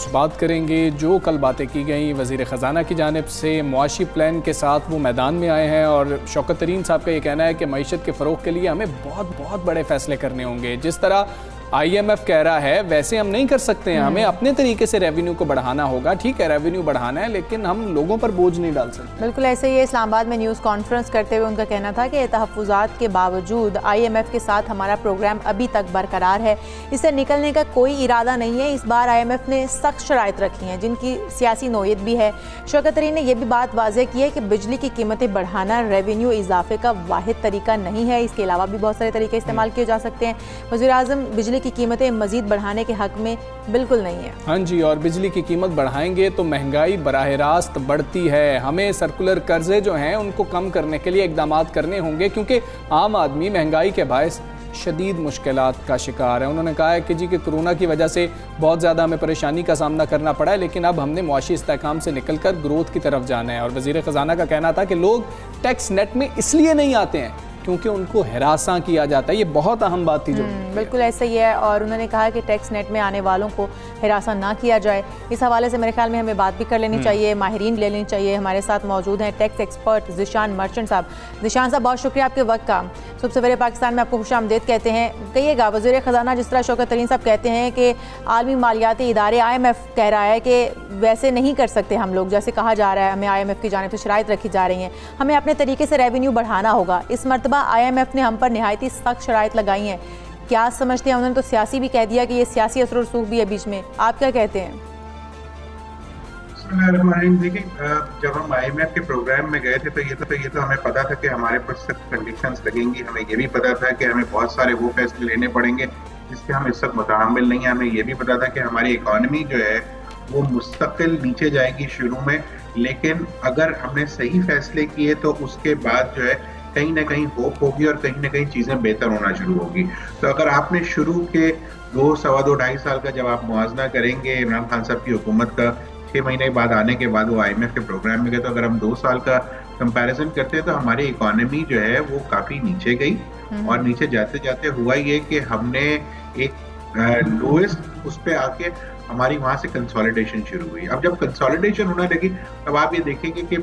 आज बात करेंगे। जो कल बातें की गई वज़ीर ख़जाना की जानिब से मुआशी प्लान के साथ वो मैदान में आए हैं और शौकत तरीन साहब का ये कहना है कि मईशत के फ़रोग़ के लिए हमें बहुत बड़े फ़ैसले करने होंगे। जिस तरह IMF कह रहा है वैसे हम नहीं कर सकते हैं, हमें अपने तरीके से रेवेन्यू को बढ़ाना होगा। ठीक है, रेवेन्यू बढ़ाना है लेकिन हम लोगों पर बोझ नहीं डाल सकते। बिल्कुल ऐसे ही इस्लामाबाद में न्यूज़ कॉन्फ्रेंस करते हुए उनका कहना था कि तहफ़्फ़ुज़ात के बावजूद IMF के साथ हमारा प्रोग्राम अभी तक बरकरार है, इससे निकलने का कोई इरादा नहीं है। इस बार IMF ने सख्त शराइत रखी हैं जिनकी सियासी नोयत भी है। शौकत तरीन ने यह भी बात वाज़ेह की है कि बिजली की कीमतें बढ़ाना रेवेन्यू इजाफे का वाहिद तरीका नहीं है, इसके अलावा भी बहुत सारे तरीके इस्तेमाल किए जा सकते हैं। वज़ीर-ए-आज़म बिजली की कीमतें मजीद बढ़ाने के हक में बिल्कुल नहीं है। हाँ जी, और बिजली की कीमत बढ़ाएंगे तो महंगाई बराह रास्त बढ़ती है। हमें सर्कुलर कर्जे जो हैं उनको कम करने के लिए इकदाम करने होंगे क्योंकि आम आदमी महंगाई के बायस शदीद मुश्किलात का शिकार है। उन्होंने कहा है कि जी कि कोरोना की वजह से बहुत ज़्यादा हमें परेशानी का सामना करना पड़ा है, लेकिन अब हमने मुआशी इस्तेहकाम से निकल कर ग्रोथ की तरफ जाना है। और वज़ीर ख़जाना का कहना था कि लोग टैक्स नेट में इसलिए नहीं आते हैं क्योंकि उनको हिरासा किया जाता है। ये बहुत अहम बात थी जो बिल्कुल ऐसा ही है। और उन्होंने कहा कि टैक्स नेट में आने वालों को हिरासा ना किया जाए। इस हवाले से मेरे ख्याल में हमें बात भी कर लेनी चाहिए, माहिरीन ले लेनी चाहिए। हमारे साथ मौजूद हैं टैक्स एक्सपर्ट ज़िशान मर्चेंट साहब। ज़िशान साहब, बहुत शुक्रिया आपके वक्त का। सुबह सवेरे पाकिस्तान में आपको खुशामदीद कहते हैं। कहिएगा, वज़ीर ख़जाना जिस तरह शौकत तरीन साहब कहते हैं कि आलमी मालियाती इदारे IMF कह रहा है कि वैसे नहीं कर सकते हम लोग, जैसे कहा जा रहा है हमें IMF की जानिब से शराइत रखी जा रही हैं, हमें अपने तरीके से रेवेन्यू बढ़ाना होगा। इस मरतबा IMF ने हम पर नहायती सख्त शराइत लगाई हैं, क्या समझते हैं? उन्होंने तो सियासी भी कह दिया कि ये सियासी असर रसूख भी है बीच में, आप क्या कहते हैं? देखिए, जब हम IMF के प्रोग्राम में गए थे तो ये तो हमें पता था कि हमारे पर सख्त कंडीशंस लगेंगी। हमें ये भी पता था कि हमें बहुत सारे वो फैसले लेने पड़ेंगे जिसके हम इस वक्त मुतहम्मिल नहीं है। हमें ये भी पता था कि हमारी इकॉनमी जो है वो मुस्तकिल नीचे जाएगी शुरू में, लेकिन अगर हमने सही फैसले किए तो उसके बाद जो है कहीं ना कहीं होप होगी और कहीं ना कहीं चीज़ें बेहतर होना शुरू होगी। तो अगर आपने शुरू के 2, सवा 2, 2.5 साल का जब आप मुआवजा करेंगे इमरान खान साहब की हुकूमत का 6 महीने बाद आने के बाद वो IMF के प्रोग्राम में गए, तो अगर हम 2 साल का कंपैरिजन करते हैं तो हमारी इकोनॉमी जो है वो काफ़ी नीचे गई। और नीचे जाते जाते हुआ ये कि हमने एक लोएस्ट उस पर आके हमारी वहाँ से कंसोलिडेशन शुरू हुई। अब जब कंसोलिडेशन होने लगी तब आप ये देखेंगे कि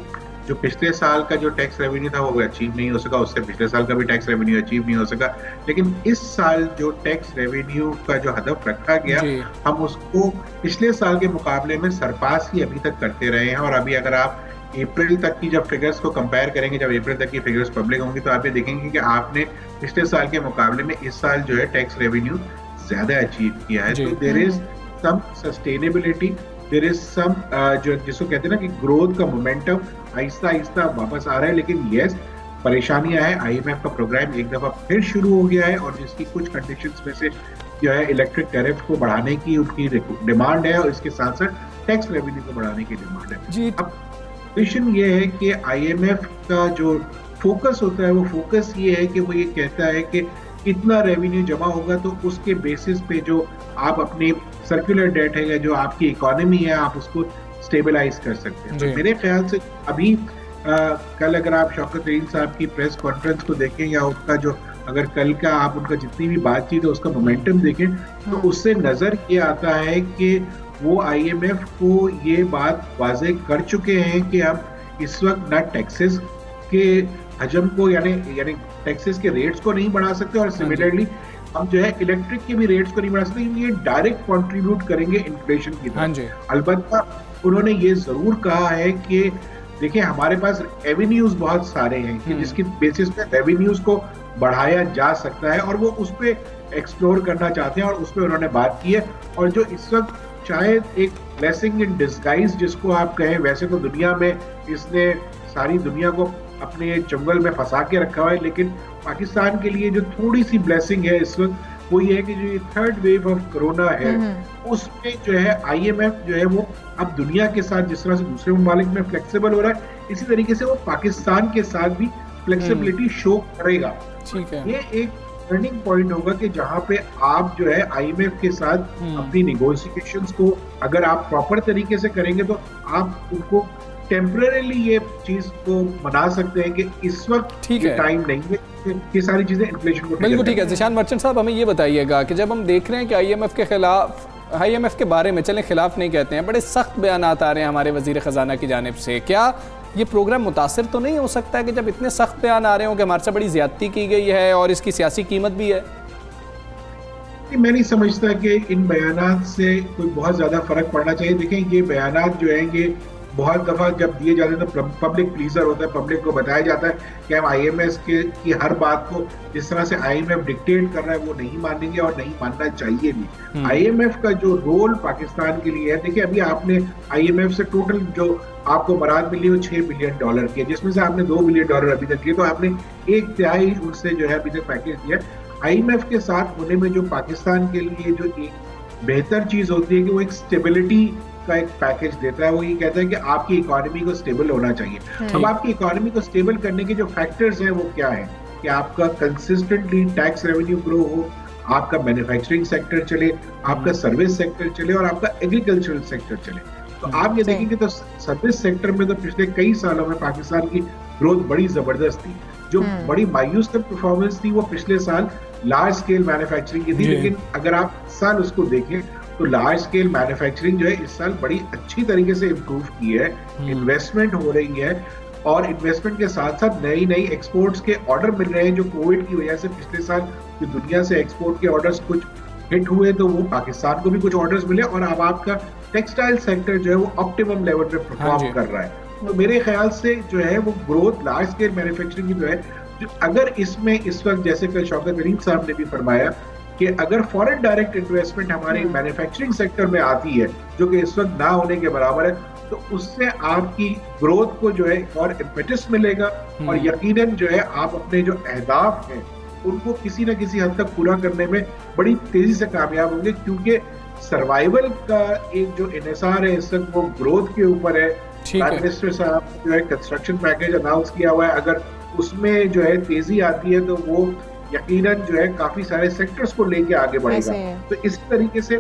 जो पिछले साल का जो टैक्स रेवेन्यू था वो अचीव नहीं हो सका, उससे पिछले साल का भी टैक्स रेवेन्यू अचीव नहीं हो सका। लेकिन इस साल जो टैक्स रेवेन्यू का जो हदफ रखा गया हम उसको पिछले साल के मुकाबले में सरपास ही अभी तक करते रहे हैं। और अभी अगर आप अप्रैल तक की जब फिगर्स को कंपेयर करेंगे, जब अप्रैल तक की फिगर्स पब्लिक होंगी तो आप ये देखेंगे कि आपने पिछले साल के मुकाबले में इस साल जो है टैक्स रेवेन्यू ज्यादा अचीव किया है। तो there is some sustainability, there is some जो जिसको कहते हैं ना कि ग्रोथ का मोमेंटम आहिस्ता आहिस्ता वापस आ रहा है। लेकिन यस, परेशानियां हैं। IMF का प्रोग्राम एक दफा फिर शुरू हो गया है और जिसकी कुछ कंडीशंस में से जो है इलेक्ट्रिक टैरिफ को बढ़ाने की उनकी डिमांड है और इसके साथ साथ टैक्स रेवेन्यू को बढ़ाने की डिमांड है। अब क्वेश्चन ये है कि IMF का जो फोकस होता है वो फोकस ये है कि वो ये कहता है कि इतना रेवेन्यू जमा होगा तो उसके बेसिस पे जो आप अपनी सर्कुलर डेट है या जो आपकी इकोनॉमी है आप उसको स्टेबलाइज कर सकते हैं। तो मेरे ख्याल से अभी कल अगर आप शौकत तरीन साहब की प्रेस कॉन्फ्रेंस को देखें या उसका जो अगर कल का आप उनका जितनी भी बातचीत है उसका मोमेंटम देखें तो उससे नजर ये आता है कि वो IMF को ये बात वाजे कर चुके हैं कि हम इस वक्त ना टैक्सेस के हजम को यानी टैक्सेस के रेट्स को नहीं बढ़ा सकते और सिमिलरली हम जो है इलेक्ट्रिक के भी रेट्स को नहीं बढ़ा सकते, ये डायरेक्ट कंट्रीब्यूट करेंगे इन्फ्लेशन की तरफ। अलबत्ता उन्होंने ये जरूर कहा है कि देखिए हमारे पास रेवेन्यूज बहुत सारे हैं कि जिसकी बेसिस पे रेवेन्यूज को बढ़ाया जा सकता है और वो उस पे एक्सप्लोर करना चाहते हैं और उस पे उन्होंने बात की है। और जो इस वक्त शायद एक ब्लेसिंग इन डिस्गाइज जिसको आप कहें, वैसे तो दुनिया में इसने सारी दुनिया को अपने चंगुल में फंसा के रखा हुआ है, लेकिन पाकिस्तान के लिए जो थोड़ी सी ब्लेसिंग है इस वक्त वो ये है कि जो ये 3rd वेव ऑफ कोरोना है उसमें जो है IMF जो है वो अब दुनिया के साथ जिस तरह से दूसरे ममालिक में फ्लेक्सिबल हो रहा है इसी तरीके से वो पाकिस्तान के साथ भी फ्लेक्सिबिलिटी शो करेगा। ठीक है, ये एक टर्निंग पॉइंट होगा कि जहां पे आप जो है IMF के साथ अपनी निगोशिएशंस को अगर आप प्रॉपर तरीके से करेंगे तो आप उनको टेम्परेली ये चीज को मना सकते हैं कि इस वक्त टाइम नहीं है ये सारी चीजें इन्फ्लेशन को। बिल्कुल ठीक है। ज़िशान मर्चेंट साहब, हमें ये बताइएगा कि जब हम देख रहे हैं कि IMF के खिलाफ IMF के बारे में, चलें खिलाफ नहीं कहते हैं, बड़े सख्त बयान आ रहे हैं हमारे वज़ीर ख़जाना की जानिब से। क्या ये प्रोग्राम मुतासिर तो नहीं हो सकता है कि जब इतने सख्त बयान आ रहे हों कि हमारे से बड़ी ज़्यादती की गई है और इसकी सियासी कीमत भी है? मैं नहीं समझता कि इन बयानात से कोई बहुत ज़्यादा फ़र्क पड़ना चाहिए। देखें, ये बयानात जो हैं ये बहुत दफ़ा जब दिए जाते हैं तो पब्लिक प्लीजर होता है, पब्लिक को बताया जाता है कि हम IMF की हर बात को जिस तरह से IMF डिक्टेट कर रहा है वो नहीं मानेंगे और नहीं मानना चाहिए भी। IMF का जो रोल पाकिस्तान के लिए है, देखिए अभी आपने IMF से टोटल जो आपको मराद मिली वो $6 बिलियन की है, जिसमें से आपने $2 बिलियन अभी तक किए, तो आपने 1/3 उनसे जो है अभी तक पैकेज दिया। IMF के साथ होने में जो पाकिस्तान के लिए जो एक बेहतर चीज होती है कि वो एक स्टेबिलिटी का एक पैकेज देता है। वो ये कहता है कि आपकी इकोनॉमी को स्टेबल होना चाहिए। अब आपकी इकोनॉमी को स्टेबल करने के जो फैक्टर्स हैं वो क्या है कि आपका कंसिस्टेंटली टैक्स रेवेन्यू ग्रो हो, आपका मैन्युफैक्चरिंग सेक्टर चले, आपका सर्विस सेक्टर चले और आपका एग्रीकल्चरल सेक्टर चले। तो आप ये देखेंगे तो सर्विस सेक्टर में तो पिछले कई सालों में पाकिस्तान की ग्रोथ बड़ी जबरदस्त थी। जो बड़ी मायूस परफॉर्मेंस थी वो पिछले साल लार्ज स्केल मैन्युफैक्चरिंग की थी, लेकिन अगर आप इस साल उसको देखें तो लार्ज स्केल मैन्युफैक्चरिंग जो है इस साल बड़ी अच्छी तरीके से इम्प्रूव की है, इन्वेस्टमेंट हो रही है और इन्वेस्टमेंट के साथ साथ नई नई एक्सपोर्ट्स के ऑर्डर मिल रहे हैं। जो कोविड की वजह से पिछले साल जो दुनिया से एक्सपोर्ट के ऑर्डर्स कुछ हिट हुए तो वो पाकिस्तान को भी कुछ ऑर्डर्स मिले और अब आपका टेक्सटाइल सेक्टर जो है वो ऑप्टिमम लेवल पे परफॉर्म कर रहा है। तो मेरे ख्याल से जो है वो ग्रोथ लार्ज स्केल मैन्युफैक्चरिंग की जो है, अगर इसमें इस वक्त जैसे कल शौकत तरीन साहब ने भी फरमाया कि अगर फॉरेन डायरेक्ट इन्वेस्टमेंट हमारे मैन्युफैक्चरिंग सेक्टर में आती है जो कि इस वक्त ना होने के बराबर है, तो उससे आपकी ग्रोथ को जो है और इम्पेटस मिलेगा और यकीनन जो है आप अपने जो अहदाफ हैं उनको किसी न किसी हद तक पूरा करने में बड़ी तेजी से कामयाब होंगे, क्योंकि सर्वाइवल का एक जो इन्हिसार है इस वक्त वो ग्रोथ के ऊपर है। प्राइम मिनिस्टर साहब जो है कंस्ट्रक्शन पैकेज अनाउंस किया हुआ है, अगर उसमें जो है तेजी आती है तो वो यकीनन जो है काफी सारे सेक्टर्स को लेके आगे बढ़ेगा। तो इस तरीके से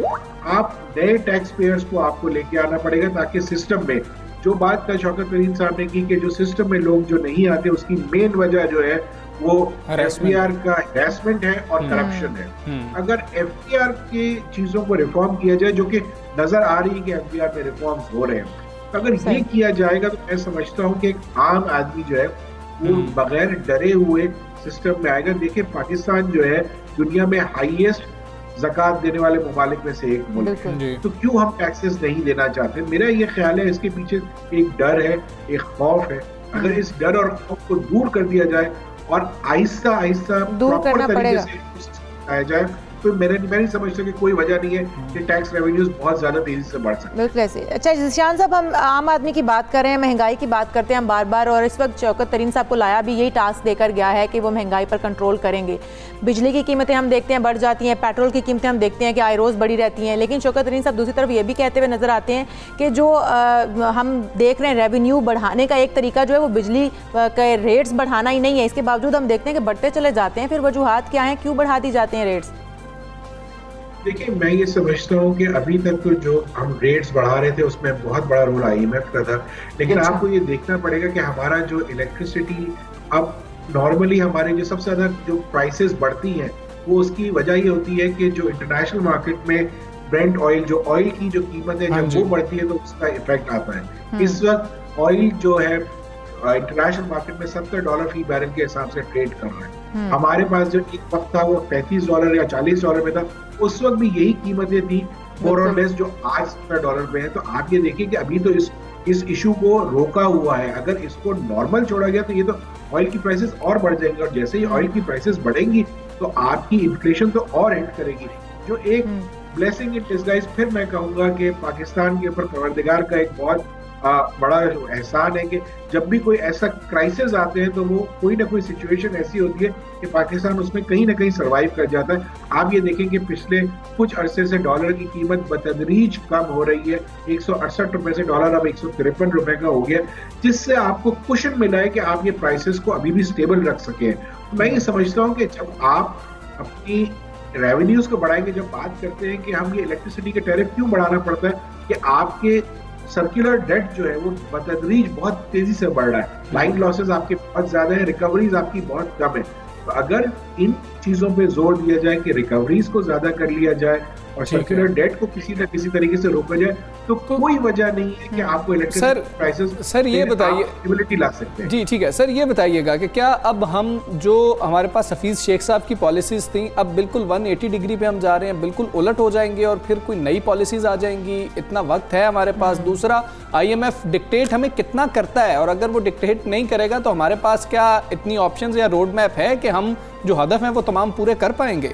आप नए टैक्स पेयर्स को आपको लेके आना पड़ेगा ताकि सिस्टम में जो बात का शौकत तरीन साहब ने की कि जो सिस्टम में लोग जो नहीं आते उसकी मेन वजह जो है वो FDR का हैरेसमेंट है और करप्शन है। अगर FDR की चीजों को रिफॉर्म किया जाए, जो कि नजर आ रही है कि FDR में रिफॉर्म्स हो रहे हैं, तो अगर ये किया जाएगा तो मैं समझता हूँ कि एक आम आदमी जो है वो बगैर डरे हुए सिस्टम में आएगा। देखिए पाकिस्तान जो है दुनिया में हाईएस्ट ज़कात देने वाले ममालिक में से एक मुल्क है, तो क्यों हम टैक्सेस नहीं देना चाहते? मेरा ये ख्याल है इसके पीछे एक डर है, एक खौफ है। अगर इस डर और खौफ को दूर कर दिया जाए और आहिस्ता आहिस्ता प्रॉपर तरीके से आया जाए तो मैं नहीं समझता कि कोई वजह नहीं है कि टैक्स रेवेन्यूज बहुत ज्यादा तेजी से बढ़ सकते हैं। बिल्कुल ऐसे। अच्छा ज़िशान साहब, हम आम आदमी की बात कर रहे हैं, महंगाई की बात करते हैं हम बार बार, और इस वक्त शौकत तरीन साहब को लाया भी यही टास्क देकर गया है कि वो महंगाई पर कंट्रोल करेंगे। बिजली की कीमतें हम देखते हैं बढ़ जाती हैं, पेट्रोल की कीमतें हम देखते हैं कि आए रोज़ बढ़ी रहती हैं, लेकिन शौकत तरीन साहब दूसरी तरफ ये भी कहते हुए नजर आते हैं कि जो हम देख रहे हैं रेवेन्यू बढ़ाने का एक तरीका जो है वो बिजली के रेट्स बढ़ाना ही नहीं है। इसके बावजूद हम देखते हैं कि बढ़ते चले जाते हैं, फिर वजूहात क्या हैं, क्यों बढ़ा दी जाते हैं रेट्स? देखिए मैं ये समझता हूँ कि अभी तक तो जो हम रेट्स बढ़ा रहे थे उसमें बहुत बड़ा रोल IMF का था, लेकिन आपको ये देखना पड़ेगा कि हमारा जो इलेक्ट्रिसिटी अब नॉर्मली हमारे जो सबसे ज्यादा जो प्राइसेस बढ़ती हैं वो उसकी वजह ये होती है कि जो इंटरनेशनल मार्केट में ब्रेंट ऑयल, जो ऑयल की जो कीमत है जब वो बढ़ती है तो उसका इफेक्ट आता है। इस वक्त ऑयल जो है इंटरनेशनल मार्केट में $70 फी बैरल के हिसाब से ट्रेड कर रहा है। हमारे पास जो एक वक्त था वो $35 या $40 में था, उस वक्त भी यही कीमतें थी मोर और लेस जो आज $70 पे है। तो आप ये देखिए कि अभी तो इस इशू को रोका हुआ है। अगर इसको नॉर्मल छोड़ा गया तो ये तो ऑयल की प्राइसेस और बढ़ जाएंगे, और जैसे ही ऑयल की प्राइसेस बढ़ेंगी तो आपकी इन्फ्लेशन तो और हिट करेगी। जो एक ब्लेसिंग इन डिस्गाइज फिर मैं कहूंगा कि पाकिस्तान के ऊपर परवरदिगार का एक बहुत बड़ा एहसान है कि जब भी कोई ऐसा क्राइसिस आते हैं तो वो कोई ना कोई सिचुएशन ऐसी होती है कि पाकिस्तान उसमें कहीं ना कहीं सरवाइव कर जाता है। आप ये देखें कि पिछले कुछ अरसे से डॉलर की कीमत बतदरीज कम हो रही है, 168 रुपए से डॉलर अब 153 रुपए का हो गया, जिससे आपको कुशन मिला है कि आप ये प्राइसेस को अभी भी स्टेबल रख सके। मैं ये समझता हूँ कि जब आप अपनी रेवेन्यूज को बढ़ाएंगे, जब बात करते हैं कि हम ये इलेक्ट्रिसिटी के टैरिफ क्यों बढ़ाना पड़ता है कि आपके सर्कुलर डेट जो है वो बतदरीज बहुत तेजी से बढ़ रहा है, लाइन लॉसेस आपके बहुत ज्यादा है, रिकवरीज आपकी बहुत कम है। तो अगर इन चीजों पे जोर दिया जाए कि रिकवरीज को ज्यादा कर लिया जाए और सर्कुलर डेट को किसी न किसी तरीके से रोका जाए तो कोई वजह नहीं है कि आपको इलेक्ट्रिसिटी प्राइसेस सर ये बताइए स्टेबिलिटी ला सकते हैं। जी ठीक है सर, ये बताइएगा कि क्या अब हम जो हमारे पास हफीज़ शेख साहब की पॉलिसीज़ थी अब बिल्कुल 180 डिग्री पे हम जा रहे हैं, बिल्कुल उलट हो जाएंगे और फिर कोई नई पॉलिसीज़ आ जाएंगी? इतना वक्त है हमारे पास? दूसरा, IMF डिक्टेट हमें कितना करता है, और अगर वो डिक्टेट नहीं करेगा तो हमारे पास क्या इतनी ऑप्शंस या रोड मैप है कि हम जो हदफ हैं वो तमाम पूरे कर पाएंगे?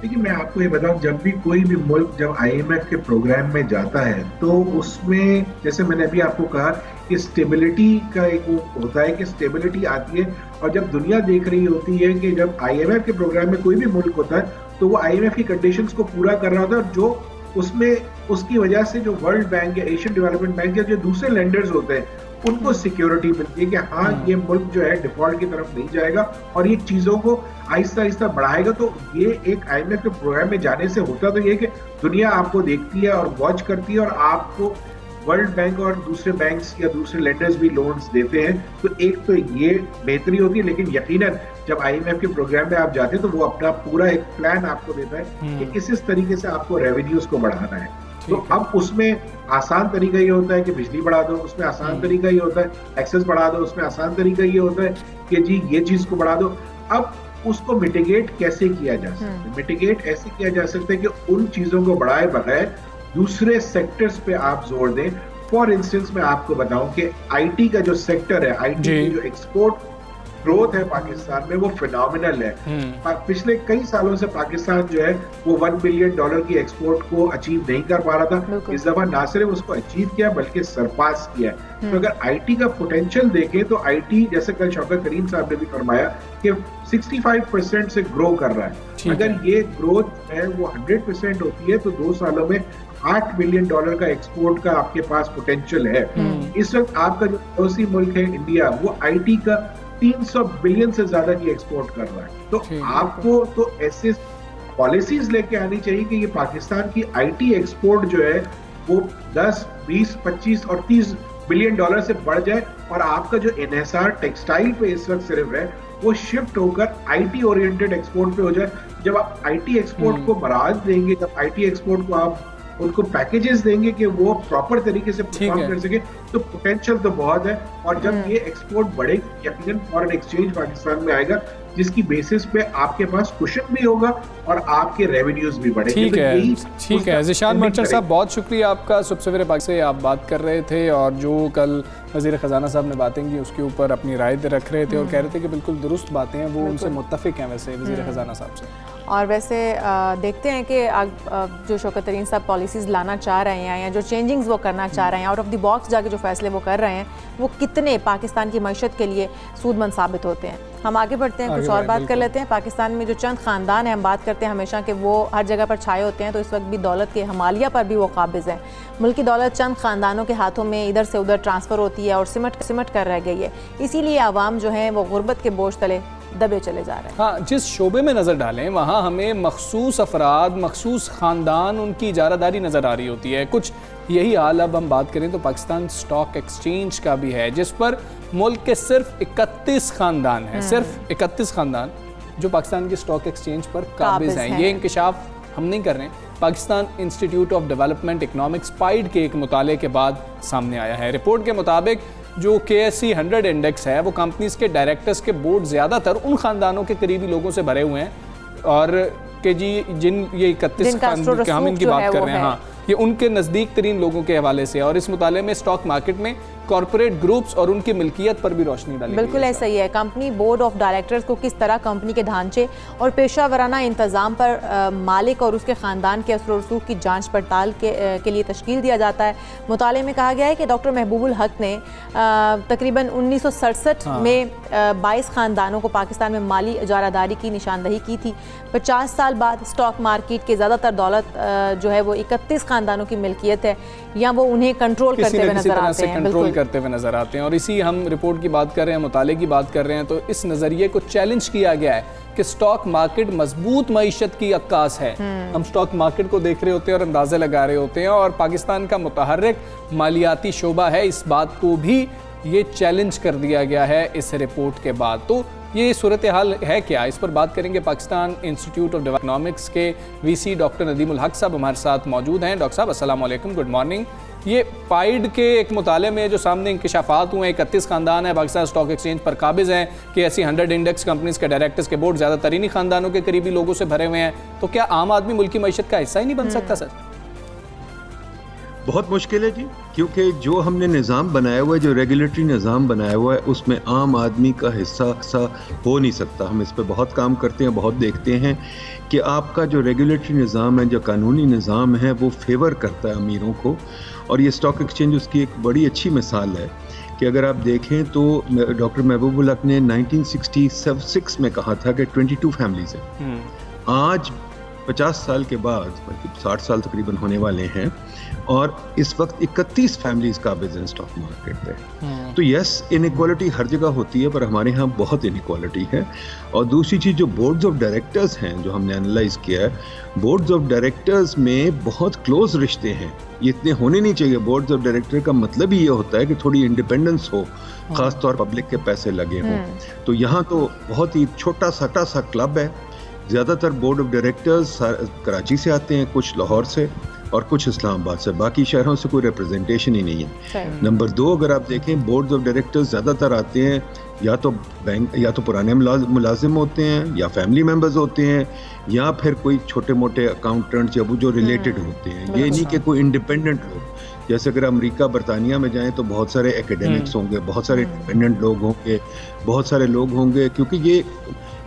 देखिए मैं आपको ये बताऊं, जब भी कोई भी मुल्क जब IMF के प्रोग्राम में जाता है तो उसमें जैसे मैंने अभी आपको कहा कि स्टेबिलिटी का एक वो होता है कि स्टेबिलिटी आती है, और जब दुनिया देख रही होती है कि जब IMF के प्रोग्राम में कोई भी मुल्क होता है तो वो IMF की कंडीशंस को पूरा कर रहा होता है, और जो उसमें उसकी वजह से जो वर्ल्ड बैंक या एशियन डेवलपमेंट बैंक या जो दूसरे लेंडर्स होते हैं उनको सिक्योरिटी मिलती है कि हाँ ये मुल्क जो है डिफॉल्ट की तरफ नहीं जाएगा और ये चीजों को आहिस्ता आहिस्ता बढ़ाएगा। तो ये एक IMF के प्रोग्राम में जाने से होता तो ये कि दुनिया आपको देखती है और वॉच करती है और आपको वर्ल्ड बैंक और दूसरे बैंक्स या दूसरे लेंडर्स भी लोन्स देते हैं। तो एक तो ये बेहतरी होती है, लेकिन यकीनन जब IMF के प्रोग्राम में आप जाते हैं तो वो अपना पूरा एक प्लान आपको देता है कि किस तरीके से आपको रेवेन्यूज को बढ़ाना है। तो अब उसमें आसान तरीका ये होता है कि बिजली बढ़ा दो, उसमें आसान तरीका ये होता है एक्सेस बढ़ा दो, उसमें आसान तरीका ये होता है कि जी ये चीज को बढ़ा दो। अब उसको मिटिगेट कैसे किया जा सकता है? मिटिगेट ऐसे किया जा सकता है कि उन चीजों को बढ़ाए बगैर दूसरे सेक्टर्स पे आप जोर दें। फॉर इंस्टेंस मैं आपको बताऊं कि IT का जो सेक्टर है, IT की जो एक्सपोर्ट ग्रोथ है पाकिस्तान में वो फिनोमिनल है। पिछले कई सालों से पाकिस्तान जो है वो $1 बिलियन की एक्सपोर्ट को अचीव नहीं कर पा रहा था। इस दफा ना सिर्फ उसको अचीव किया बल्कि सरपास किया है। तो अगर IT का पोटेंशियल देखें तो IT जैसे कल शौकत करीम साहब ने भी फरमाया कि 65% से ग्रो कर रहा है। अगर ये ग्रोथ है वो 100% होती है तो 2 सालों में $8 बिलियन का एक्सपोर्ट का आपके पास पोटेंशियल है। इस वक्त आपका जो पड़ोसी मुल्क है इंडिया वो IT का 300 बिलियन से ज्यादा की एक्सपोर्ट कर रहा है। तो आपको तो ऐसे पॉलिसीज लेके आनी चाहिए कि ये पाकिस्तान की IT एक्सपोर्ट जो है वो 10, 20, 25 और $30 बिलियन से बढ़ जाए, और आपका जो इन्हिसार टेक्सटाइल पे इस वक्त सिर्फ है वो शिफ्ट होकर IT ओरिएंटेड एक्सपोर्ट पे हो जाए। जब आप IT एक्सपोर्ट को बढ़ावा देंगे, जब IT एक्सपोर्ट को आप उनको पैकेजेस देंगे कि वो प्रॉपर तरीके से परफॉर्म कर सके, तो पोटेंशियल तो बहुत है। और जब ये एक्सपोर्ट बढ़ेगी यकीनन फॉरेन एक्सचेंज पाकिस्तान में आएगा जिसकी बेसिस पे आपके पास कुशन भी होगा और आपके रेवेन्यूज भी बढ़ेंगे। ठीक है ज़िशान मर्चेंट साहब, बहुत शुक्रिया आपका। सुबह सवेरे पाक से आप बात कर रहे थे और जो कल वज़ीर ख़जाना साहब ने बातें की उसके ऊपर अपनी राय रख रहे थे और कह रहे थे कि बिल्कुल दुरुस्त बातें हैं, वो उनसे मुत्तफ़िक हैं वैसे वज़ीर ख़जाना साहब से। और वैसे देखते हैं कि जो शौकत तरीन साहब पॉलिसीज़ लाना चाह रहे हैं या जो चेंजिंग्स वो करना चाह रहे हैं, आउट ऑफ द बॉक्स जाके जो फैसले वो कर रहे हैं वो कितने पाकिस्तान की मईशत के लिए सूदमंद साबित होते हैं। हम आगे बढ़ते हैं, कुछ और बात कर लेते हैं। पाकिस्तान में जो चंद ख़ानदान हैं, हम बात करते हैं हमेशा कि वो हर जगह पर छाए होते हैं, तो इस वक्त भी दौलत के हमालिया पर भी वो काबिज़ हैं। मुल्क की दौलत चंद ख़ानदानों के हाथों में इधर से उधर ट्रांसफ़र होती है और सिमट कर रह गई है। इसीलिए आवाम जो है वो गुर्बत के बोझ तले दबे चले जा रहे हैं। हाँ, जिस शोबे में नज़र डालें वहाँ हमें मखसूस अफराद, मखसूस ख़ानदान, उनकी इजारादारी नज़र आ रही होती है। कुछ यही हाल अब हम बात करें तो पाकिस्तान स्टॉक एक्सचेंज का भी है, जिस पर मुल्क के सिर्फ 31 ख़ानदान हैं, सिर्फ 31 ख़ानदान जो पाकिस्तान के स्टॉक एक्सचेंज पर काबिज़ हैं। ये इंकशाफ हम नहीं कर रहे हैं, Pakistan institute of development economics pied के एक मुताले के बाद सामने आया है। रिपोर्ट के मुताबिक जो KSE 100 इंडेक्स है वो कंपनीज के डायरेक्टर्स के बोर्ड ज़्यादातर उन ख़ानदानों के करीबी लोगों से भरे हुए हैं और कि जी जिन ये 31 खानदान हम इनकी बात कर रहे हैं, हाँ ये उनके नज़दीक तरीन लोगों के हवाले से। और इस मुताले में स्टॉक मार्केट में कॉर्पोरेट ग्रुप्स और उनकी मिल्कियत पर भी रोशनी डाली। बिल्कुल ऐसा ही है। कंपनी बोर्ड ऑफ डायरेक्टर्स को किस तरह कंपनी के ढांचे और पेशा वराना इंतज़ाम पर मालिक और उसके ख़ानदान के असर रसूख की जांच पड़ताल के लिए तश्कील दिया जाता है। मुताले में कहा गया है कि डॉक्टर महबूबुल हक ने तकरीबन 1967 में 22 ख़ानदानों को पाकिस्तान में माली इजारादारी की निशानदही की थी। 50 साल बाद स्टॉक मार्केट के ज़्यादातर दौलत जो है वो 31 ख़ानदानों की मिल्कियत है या वो उन्हें कंट्रोल करते हुए नजर आते हैं, करते हुए नजर आते हैं। और इसी हम रिपोर्ट की बात कर रहे हैं, मुताले की बात कर रहे हैं, तो इस नज़रिए को चैलेंज किया गया है कि स्टॉक मार्केट मजबूत मईशत की अक्कास है। हम स्टॉक मार्केट को देख रहे होते हैं और अंदाजे लगा रहे होते हैं और पाकिस्तान का मुतहर्रिक मालियाती शोबा है, इस बात को भी ये चैलेंज कर दिया गया है इस रिपोर्ट के बाद। तो ये सूरत हाल है क्या, इस पर बात करेंगे। पाकिस्तान इंस्टीट्यूट ऑफ इकोनॉमिक्स के वीसी डॉक्टर नदीमुल हक साहब हमारे साथ मौजूद हैं। डॉक्टर साहब अस्सलाम वालेकुम, गुड मॉर्निंग। ये पाइड के एक मुताले में जो सामने इंकशाफात हुए, 31 खानदान है पाकिस्तान स्टॉक एक्सचेंज पर काबिज हैं कि ऐसी 100 इंडेक्स कंपनीज के डायरेक्टर्स के बोर्ड ज़्यादातर इन्हीं खानदानों के करीबी लोगों से भरे हुए हैं, तो क्या आम आदमी मुल्क की मईशत का हिस्सा ही नहीं बन सकता सर? बहुत मुश्किल है जी, क्योंकि जो हमने निज़ाम बनाया हुआ है, जो रेगुलेटरी निज़ाम बनाया हुआ है, उसमें आम आदमी का हिस्सा हो नहीं सकता। हम इस पर बहुत काम करते हैं, बहुत देखते हैं कि आपका जो रेगुलेटरी निज़ाम है, जो कानूनी निज़ाम है, वो फेवर करता है अमीरों को। और ये स्टॉक एक्सचेंज उसकी एक बड़ी अच्छी मिसाल है कि अगर आप देखें तो डॉक्टर महबूबुल हक ने 1966 में कहा था कि 22 फैमिलीज हैं। आज 50 साल के बाद, 60 साल तकरीबन होने वाले हैं, और इस वक्त 31 फैमिलीज काबिज हैं स्टॉक मार्केट पे। तो यस, इनइक्वालिटी हर जगह होती है, पर हमारे यहाँ बहुत इनइक्वालिटी है। और दूसरी चीज़, जो बोर्ड्स ऑफ डायरेक्टर्स हैं, जो हमने एनालाइज किया है, बोर्ड्स ऑफ डायरेक्टर्स में बहुत क्लोज रिश्ते हैं। ये इतने होने नहीं चाहिए। बोर्ड्स ऑफ डायरेक्टर का मतलब ही ये होता है कि थोड़ी इंडिपेंडेंस हो, खासतौर पब्लिक के पैसे लगे हों। तो यहाँ तो बहुत ही छोटा सा क्लब है। ज़्यादातर बोर्ड ऑफ डायरेक्टर्स कराची से आते हैं, कुछ लाहौर से और कुछ इस्लामाबाद से, बाकी शहरों से कोई रिप्रेजेंटेशन ही नहीं है। नंबर 2, अगर आप देखें, बोर्ड ऑफ डायरेक्टर्स ज़्यादातर आते हैं या तो बैंक, या तो पुराने मुलाजिम होते हैं, या फैमिली मेम्बर्स होते हैं, या फिर कोई छोटे मोटे अकाउंटेंट्स या वो जो रिलेटेड होते हैं। ये नहीं कि कोई इंडिपेंडेंट लोग। जैसे अगर अमेरिका, बरतानिया में जाएं तो बहुत सारे एकेडमिक्स होंगे, बहुत सारे इंडिपेंडेंट लोग होंगे, बहुत सारे लोग होंगे, क्योंकि ये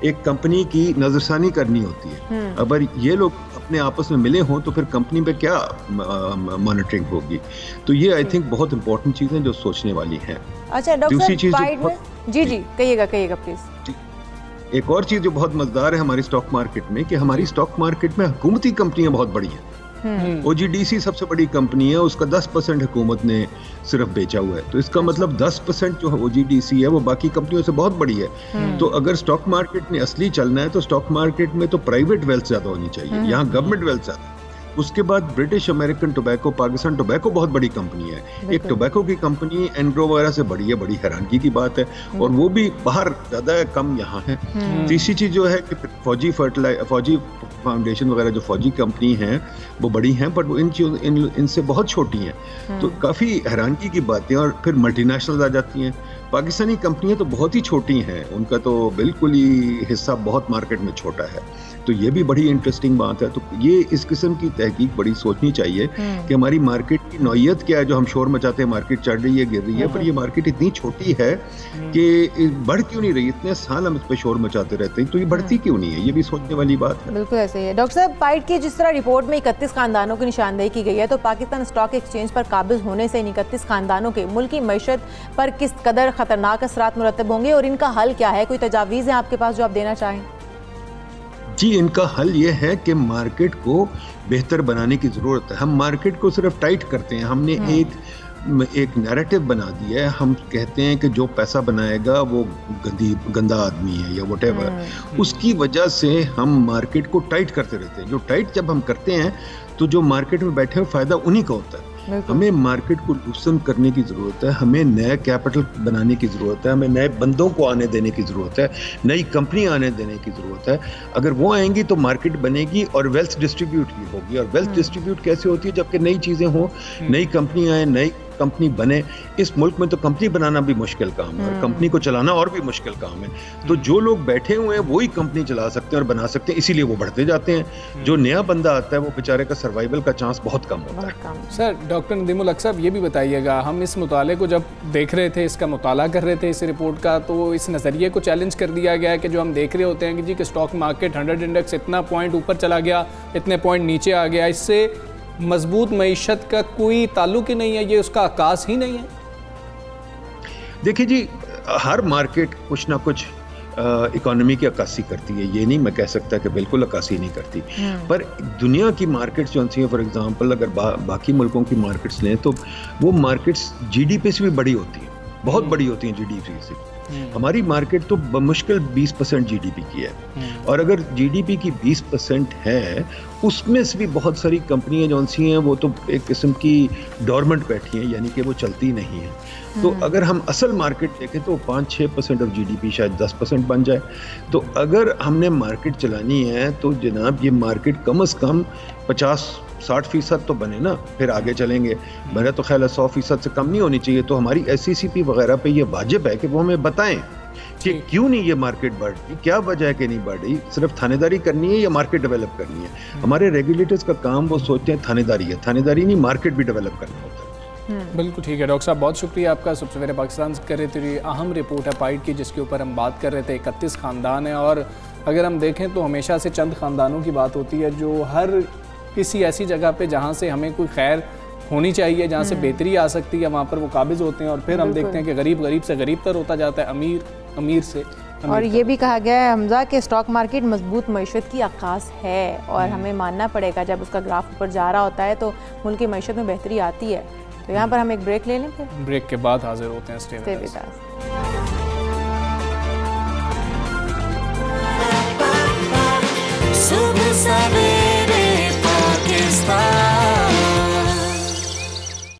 एक कंपनी की नजरसानी करनी होती है। अगर ये लोग अपने आपस में मिले हों तो फिर कंपनी पे क्या मॉनिटरिंग होगी। तो ये आई थिंक बहुत इंपॉर्टेंट चीज़ें जो सोचने वाली हैं। अच्छा दूसरी चीज़ जी कहिएगा प्लीज। एक और चीज़ जो बहुत मजेदार है हमारी स्टॉक मार्केट में, कि हमारी स्टॉक मार्केट में हुकूमती कंपनियां बहुत बड़ी हैं। OGDC सबसे बड़ी कंपनी है, उसका 10% हुकूमत ने सिर्फ बेचा हुआ है। तो इसका मतलब 10% जो OGDC है वो बाकी कंपनियों से बहुत बड़ी है। तो अगर स्टॉक मार्केट में असली चलना है तो स्टॉक मार्केट में तो प्राइवेट वेल्थ ज्यादा होनी चाहिए, यहाँ गवर्नमेंट वेल्थ ज्यादा। उसके बाद British American tobacco, Pakistan tobacco बहुत बड़ी कंपनी है। एक टोबैको की कंपनी एनग्रो वगैरह से बड़ी है, बड़ी हैरानगी की बात है, और वो भी बाहर ज्यादा है, कम यहाँ है। तीसरी चीज जो है कि फौजी फाउंडेशन वगैरह जो फौजी कंपनी हैं वो बड़ी हैं, बट वो इनसे बहुत छोटी हैं। तो काफ़ी हैरानगी की बातें। और फिर मल्टीनेशनल आ जाती हैं। पाकिस्तानी कंपनियां तो बहुत ही छोटी हैं, उनका तो बिल्कुल ही हिस्सा बहुत मार्केट में छोटा है। तो ये भी बड़ी इंटरेस्टिंग बात है। तो ये इस किस्म की तहकीक बड़ी सोचनी चाहिए कि हमारी मार्केट की नौयत क्या है, जो हम शोर मचाते हैं मार्केट चढ़ रही है, गिर रही है, पर ये मार्केट इतनी छोटी है कि बढ़ क्यों नहीं रही। इतने साल हम इस पर शोर मचाते रहते हैं, तो ये बढ़ती क्यों नहीं है, ये भी सोचने वाली बात है। बिल्कुल ऐसे ही है। डॉक्टर साहब, पाइड की जिस तरह रिपोर्ट में 31 खानदानों की निशानदेही की गई है, तो पाकिस्तान स्टॉक एक्सचेंज पर काबिज होने से इन 31 खानदानों के मुल्क की मईशत पर किस कदर खतरनाक असरात मुरतब होंगे, और इनका हल क्या है? कोई तजावीज़ है आपके पास जो आप देना चाहें? जी, इनका हल ये है कि मार्केट को बेहतर बनाने की ज़रूरत है। हम मार्केट को सिर्फ टाइट करते हैं। हमने एक नैरेटिव बना दिया है। हम कहते हैं कि जो पैसा बनाएगा वो गंदा आदमी है या व्हाटएवर। उसकी वजह से हम मार्केट को टाइट करते रहते हैं। जो टाइट जब हम करते हैं तो जो मार्केट में बैठे हुए फ़ायदा उन्हीं का होता है। हमें मार्केट को लूसन करने की ज़रूरत है, हमें नया कैपिटल बनाने की ज़रूरत है, हमें नए बंदों को आने देने की ज़रूरत है, नई कंपनी आने देने की ज़रूरत है। अगर वो आएंगी तो मार्केट बनेगी और वेल्थ डिस्ट्रीब्यूट भी होगी। और वेल्थ डिस्ट्रीब्यूट कैसे होती है? जबकि नई चीज़ें हों, नई कंपनी आए, नई कंपनी बने। इस मुल्क में तो कंपनी बनाना भी मुश्किल काम है और कंपनी को चलाना और भी मुश्किल काम है। तो जो लोग बैठे हुए हैं वही कंपनी चला सकते हैं और बना सकते हैं, इसीलिए वो बढ़ते जाते हैं। जो नया बंदा आता है वो बेचारे का सर्वाइवल का चांस बहुत कम होता है। सर, डॉक्टर नदीमुल हक साहब, ये भी बताइएगा, हम इस मुताले को जब देख रहे थे, इसका मुताला कर रहे थे इस रिपोर्ट का, तो इस नज़रिए को चैलेंज कर दिया गया है कि जो हम देख रहे होते हैं कि जी कि स्टॉक मार्केट 100 इंडेक्स इतना पॉइंट ऊपर चला गया, इतने पॉइंट नीचे आ गया, इससे मजबूत मईशत का कोई ताल्लुक ही नहीं है, ये उसका आकाश ही नहीं है। देखिए जी, हर मार्केट कुछ ना कुछ इकोनॉमी की अक्कासी करती है। ये नहीं मैं कह सकता कि बिल्कुल अक्कासी नहीं करती, पर दुनिया की मार्केट्स जो हैं, फॉर एग्जांपल अगर बाकी मुल्कों की मार्केट्स लें तो वो मार्केट्स जीडीपी से भी बड़ी होती हैं, बहुत बड़ी होती हैं जीडीपी से। हमारी मार्केट तो बमुश्किल 20% जीडीपी की है, और अगर जीडीपी की 20% है उसमें से भी बहुत सारी कंपनियां जो सी हैं वो तो एक किस्म की डोरमेंट बैठी हैं, यानी कि वो चलती नहीं है। तो अगर हम असल मार्केट देखें तो 5-6% ऑफ जीडीपी शायद 10% बन जाए। तो अगर हमने मार्केट चलानी है तो जनाब ये मार्केट कम से कम 50-60% तो बने ना, फिर आगे चलेंगे। मेरा तो ख्याल है 100% से कम नहीं होनी चाहिए। तो हमारी SCCP वगैरह पे ये वाजिब है कि वो हमें बताएं कि क्यों नहीं ये मार्केट बढ़ रही, क्या वजह है कि नहीं बढ़ रही, सिर्फ थानेदारी करनी है या मार्केट डेवलप करनी है। हमारे रेगुलेटर्स का काम वो सोचते हैं थानेदारी है, थानेदारी नहीं, मार्केट भी डेवलप करना होता है। बिल्कुल ठीक है डॉक्टर साहब, बहुत शुक्रिया आपका। सुबह सवेरे पाकिस्तान से कर रहे थे, अहम रिपोर्ट है पाइट की जिसके ऊपर हम बात कर रहे थे। 31 ख़ानदान है और अगर हम देखें तो हमेशा से चंद ख़ानदानों की बात होती है जो हर किसी ऐसी जगह पे जहाँ से हमें कोई खैर होनी चाहिए, जहाँ से बेहतरी आ सकती है, वहाँ पर वो काबिज होते हैं। और फिर हम देखते हैं कि गरीब से गरीब तर होता जाता है, अमीर से अमीर। और ये भी कहा गया है हमजा कि स्टॉक मार्केट मजबूत मईशत की अक्कास है और हमें मानना पड़ेगा जब उसका ग्राफ ऊपर जा रहा होता है तो मुल्क की मईशत में बेहतरी आती है। तो यहाँ पर हम एक ब्रेक ले लें, फिर ब्रेक के बाद हाजिर होते हैं। Stay with us.